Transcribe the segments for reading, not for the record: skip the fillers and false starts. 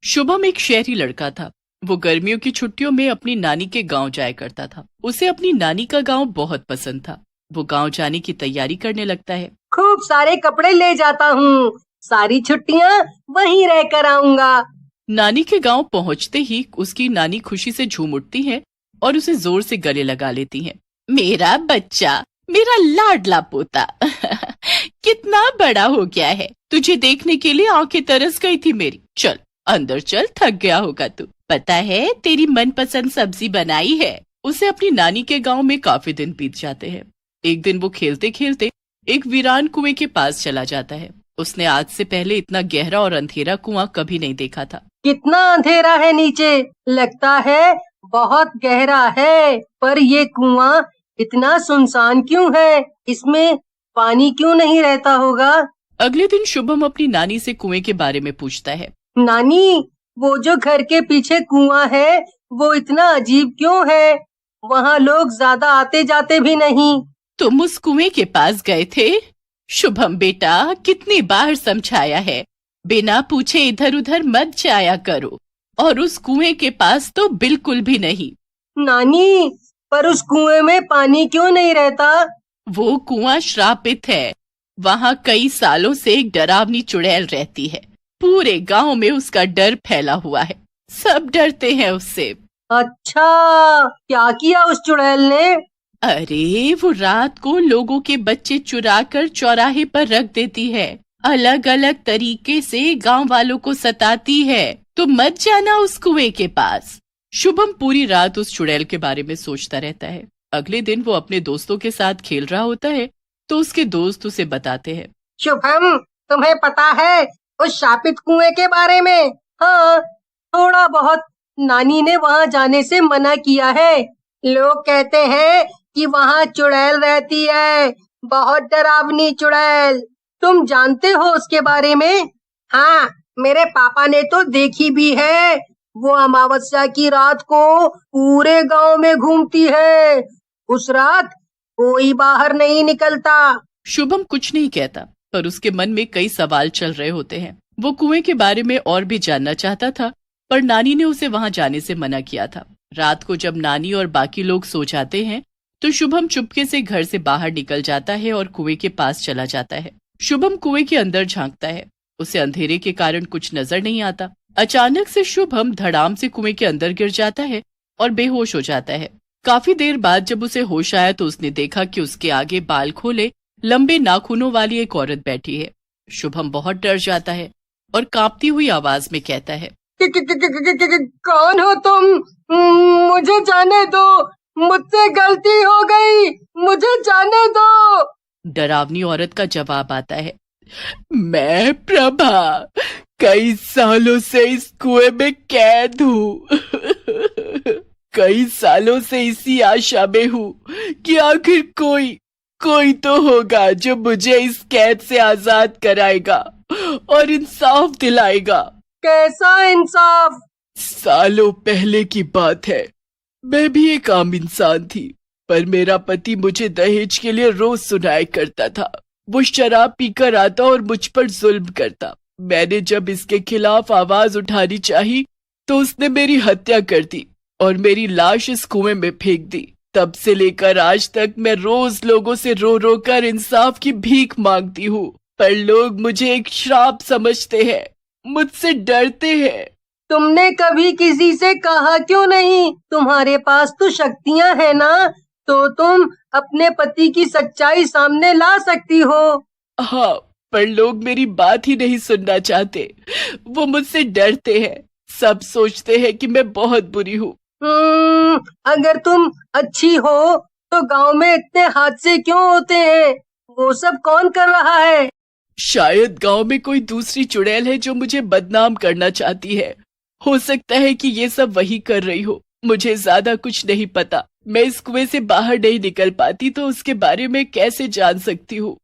शुभम एक शहरी लड़का था। वो गर्मियों की छुट्टियों में अपनी नानी के गांव जाया करता था। उसे अपनी नानी का गांव बहुत पसंद था। वो गांव जाने की तैयारी करने लगता है। खूब सारे कपड़े ले जाता हूँ, सारी छुट्टियाँ वहीं रह कर आऊंगा। नानी के गांव पहुंचते ही उसकी नानी खुशी से झूम उठती है और उसे जोर से गले लगा लेती है। मेरा बच्चा, मेरा लाडला पोता कितना बड़ा हो गया है। तुझे देखने के लिए आंखें तरस गई थी मेरी। चल अंदर चल, थक गया होगा तू। पता है तेरी मनपसंद सब्जी बनाई है। उसे अपनी नानी के गांव में काफी दिन बीत जाते हैं। एक दिन वो खेलते खेलते एक वीरान कुएं के पास चला जाता है। उसने आज से पहले इतना गहरा और अंधेरा कुआं कभी नहीं देखा था। कितना अंधेरा है नीचे, लगता है बहुत गहरा है। पर ये कुआं इतना सुनसान क्यों है? इसमें पानी क्यों नहीं रहता होगा? अगले दिन शुभम अपनी नानी से कुएं के बारे में पूछता है। नानी, वो जो घर के पीछे कुआं है वो इतना अजीब क्यों है? वहाँ लोग ज्यादा आते जाते भी नहीं। तुम उस कुएं के पास गए थे? शुभम बेटा, कितनी बार समझाया है, बिना पूछे इधर उधर मत जाया करो। और उस कुएं के पास तो बिल्कुल भी नहीं। नानी, पर उस कुएं में पानी क्यों नहीं रहता? वो कुआं श्रापित है। वहाँ कई सालों से एक डरावनी चुड़ैल रहती है। पूरे गांव में उसका डर फैला हुआ है। सब डरते हैं उससे। अच्छा, क्या किया उस चुड़ैल ने? अरे वो रात को लोगों के बच्चे चुरा कर चौराहे पर रख देती है। अलग अलग तरीके से गांव वालों को सताती है। तो मत जाना उस कुएं के पास। शुभम पूरी रात उस चुड़ैल के बारे में सोचता रहता है। अगले दिन वो अपने दोस्तों के साथ खेल रहा होता है तो उसके दोस्त उसे बताते हैं। शुभम, तुम्हें पता है उस शापित कुएं के बारे में? हाँ, थोड़ा बहुत। नानी ने वहाँ जाने से मना किया है। लोग कहते हैं कि वहाँ चुड़ैल रहती है, बहुत डरावनी चुड़ैल। तुम जानते हो उसके बारे में? हाँ, मेरे पापा ने तो देखी भी है। वो अमावस्या की रात को पूरे गांव में घूमती है। उस रात कोई बाहर नहीं निकलता। शुभम कुछ नहीं कहता, पर उसके मन में कई सवाल चल रहे होते हैं। वो कुएं के बारे में और भी जानना चाहता था, पर नानी ने उसे वहां जाने से मना किया था। रात को जब नानी और बाकी लोग सो जाते हैं तो शुभम चुपके से घर से बाहर निकल जाता है और कुएं के पास चला जाता है। शुभम कुएं के अंदर झांकता है। उसे अंधेरे के कारण कुछ नजर नहीं आता। अचानक से शुभम धड़ाम से कुएं के अंदर गिर जाता है और बेहोश हो जाता है। काफी देर बाद जब उसे होश आया तो उसने देखा कि उसके आगे बाल खोले लंबे नाखूनों वाली एक औरत बैठी है। शुभम बहुत डर जाता है और कांपती हुई आवाज में कहता है, कौन हो तुम? मुझे जाने दो, मुझसे गलती हो गई, मुझे जाने दो। डरावनी औरत का जवाब आता है, मैं प्रभा, कई सालों से इस कुएं में कैद हूँ। कई सालों से इसी आशा में हूँ कि आखिर कोई तो होगा जो मुझे इस कैद से आजाद कराएगा और इंसाफ दिलाएगा। कैसा इंसाफ? सालों पहले की बात है। मैं भी एक आम इंसान थी, पर मेरा पति मुझे दहेज के लिए रोज सुनाया करता था। वो शराब पीकर आता और मुझ पर जुल्म करता। मैंने जब इसके खिलाफ आवाज उठानी चाही तो उसने मेरी हत्या कर दी और मेरी लाश इस कुएं में फेंक दी। तब से लेकर आज तक मैं रोज लोगों से रो रो कर इंसाफ की भीख मांगती हूँ, पर लोग मुझे एक श्राप समझते हैं, मुझसे डरते हैं। तुमने कभी किसी से कहा क्यों नहीं? तुम्हारे पास तो शक्तियाँ है ना, तो तुम अपने पति की सच्चाई सामने ला सकती हो। हाँ, पर लोग मेरी बात ही नहीं सुनना चाहते। वो मुझसे डरते हैं। सब सोचते हैं कि मैं बहुत बुरी हूँ। अगर तुम अच्छी हो तो गांव में इतने हादसे क्यों होते हैं? वो सब कौन कर रहा है? शायद गांव में कोई दूसरी चुड़ैल है जो मुझे बदनाम करना चाहती है। हो सकता है कि ये सब वही कर रही हो। मुझे ज्यादा कुछ नहीं पता। मैं इस कुएं से बाहर नहीं निकल पाती तो उसके बारे में कैसे जान सकती हूँ।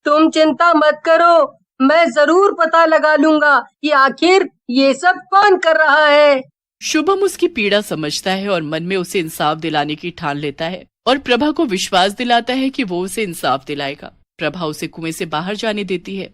तुम चिंता मत करो, मैं जरूर पता लगा लूंगा कि आखिर ये सब कौन कर रहा है। शुभम उसकी पीड़ा समझता है और मन में उसे इंसाफ दिलाने की ठान लेता है और प्रभा को विश्वास दिलाता है कि वो उसे इंसाफ दिलाएगा। प्रभा उसे कुएं से बाहर जाने देती है।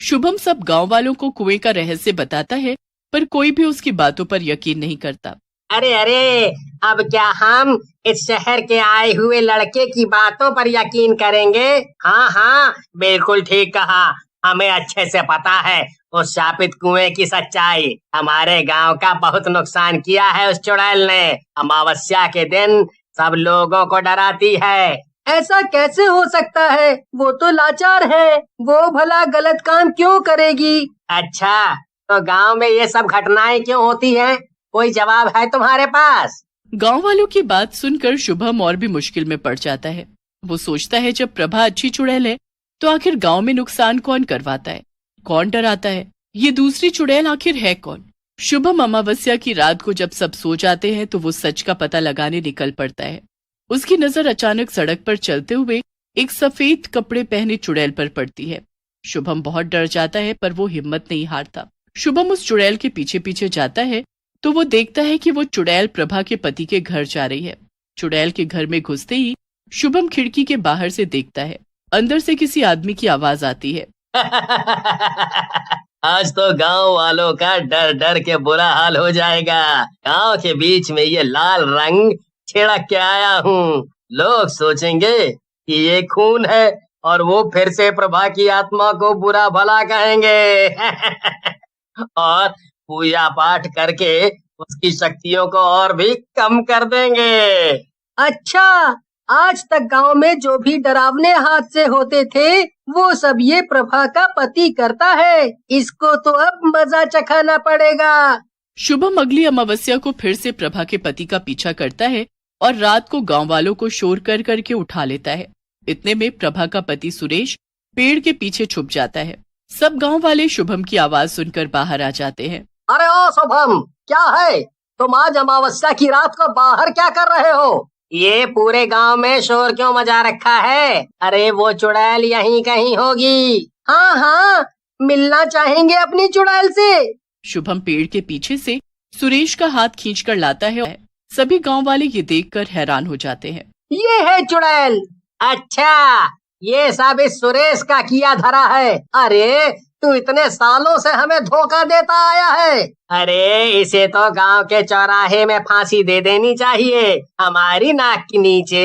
शुभम सब गांव वालों को कुएं का रहस्य बताता है, पर कोई भी उसकी बातों पर यकीन नहीं करता। अरे अरे, अब क्या हम इस शहर के आए हुए लड़के की बातों पर यकीन करेंगे? हाँ हाँ, बिल्कुल ठीक कहा। हमें अच्छे से पता है उस शापित कुएं की सच्चाई। हमारे गांव का बहुत नुकसान किया है उस चुड़ैल ने। अमावस्या के दिन सब लोगों को डराती है। ऐसा कैसे हो सकता है? वो तो लाचार है। वो भला गलत काम क्यों करेगी? अच्छा, तो गांव में ये सब घटनाएं क्यों होती हैं? कोई जवाब है तुम्हारे पास? गांव वालों की बात सुनकर शुभम और भी मुश्किल में पड़ जाता है। वो सोचता है जब प्रभा अच्छी चुड़ैल है तो आखिर गांव में नुकसान कौन करवाता है, कौन डराता है? ये दूसरी चुड़ैल आखिर है कौन? शुभम अमावस्या की रात को जब सब सो जाते हैं तो वो सच का पता लगाने निकल पड़ता है। उसकी नजर अचानक सड़क पर चलते हुए एक सफेद कपड़े पहने चुड़ैल पर पड़ती है। शुभम बहुत डर जाता है, पर वो हिम्मत नहीं हारता। शुभम उस चुड़ैल के पीछे पीछे जाता है तो वो देखता है कि वो चुड़ैल प्रभा के पति के घर जा रही है। चुड़ैल के घर में घुसते ही शुभम खिड़की के बाहर से देखता है, अंदर से किसी आदमी की आवाज आती है। आज तो गांव वालों का डर डर के बुरा हाल हो जाएगा। गांव के बीच में ये लाल रंग छिड़क के आया हूँ। लोग सोचेंगे कि ये खून है और वो फिर से प्रभा की आत्मा को बुरा भला कहेंगे। और पूजा पाठ करके उसकी शक्तियों को और भी कम कर देंगे। अच्छा, आज तक गांव में जो भी डरावने हादसे होते थे वो सब ये प्रभा का पति करता है। इसको तो अब मजा चखाना पड़ेगा। शुभम अगली अमावस्या को फिर से प्रभा के पति का पीछा करता है और रात को गांव वालों को शोर कर करके उठा लेता है। इतने में प्रभा का पति सुरेश पेड़ के पीछे छुप जाता है। सब गांव वाले शुभम की आवाज सुनकर बाहर आ जाते हैं। अरे ओ शुभम, क्या है? तुम आज अमावस्या की रात को बाहर क्या कर रहे हो? ये पूरे गांव में शोर क्यों मचा रखा है? अरे वो चुड़ैल यहीं कहीं होगी। हाँ हाँ, मिलना चाहेंगे अपनी चुड़ैल से। शुभम पेड़ के पीछे से सुरेश का हाथ खींचकर लाता है। सभी गांव वाले ये देखकर हैरान हो जाते हैं। ये है चुड़ैल। अच्छा, ये सब इस सुरेश का किया धरा है। अरे तू इतने सालों से हमें धोखा देता आया है। अरे इसे तो गांव के चौराहे में फांसी दे देनी चाहिए। हमारी नाक के नीचे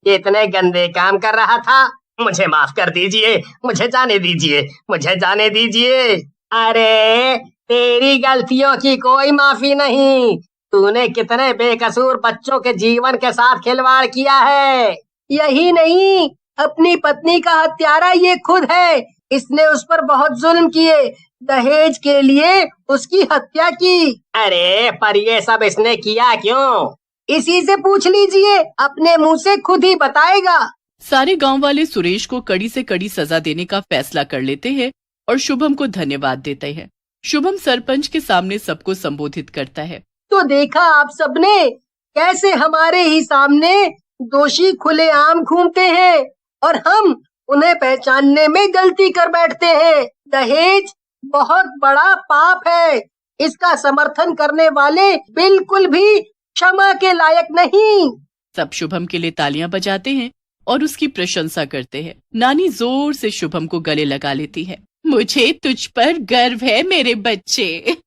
ये इतने गंदे काम कर रहा था। मुझे माफ कर दीजिए, मुझे जाने दीजिए, मुझे जाने दीजिए। अरे तेरी गलतियों की कोई माफी नहीं। तूने कितने बेकसूर बच्चों के जीवन के साथ खिलवाड़ किया है। यही नहीं, अपनी पत्नी का हत्यारा ये खुद है। इसने उस पर बहुत जुल्म किए, दहेज के लिए उसकी हत्या की। अरे पर ये सब इसने किया क्यों? इसी से पूछ लीजिए, अपने मुंह से खुद ही बताएगा। सारे गांव वाले सुरेश को कड़ी से कड़ी सजा देने का फैसला कर लेते हैं और शुभम को धन्यवाद देते हैं। शुभम सरपंच के सामने सबको संबोधित करता है। तो देखा आप सबने कैसे हमारे ही सामने दोषी खुलेआम घूमते हैं और हम उन्हें पहचानने में गलती कर बैठते हैं। दहेज बहुत बड़ा पाप है। इसका समर्थन करने वाले बिल्कुल भी क्षमा के लायक नहीं। सब शुभम के लिए तालियां बजाते हैं और उसकी प्रशंसा करते हैं। नानी जोर से शुभम को गले लगा लेती है। मुझे तुझ पर गर्व है मेरे बच्चे।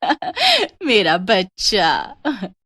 मेरा बच्चा।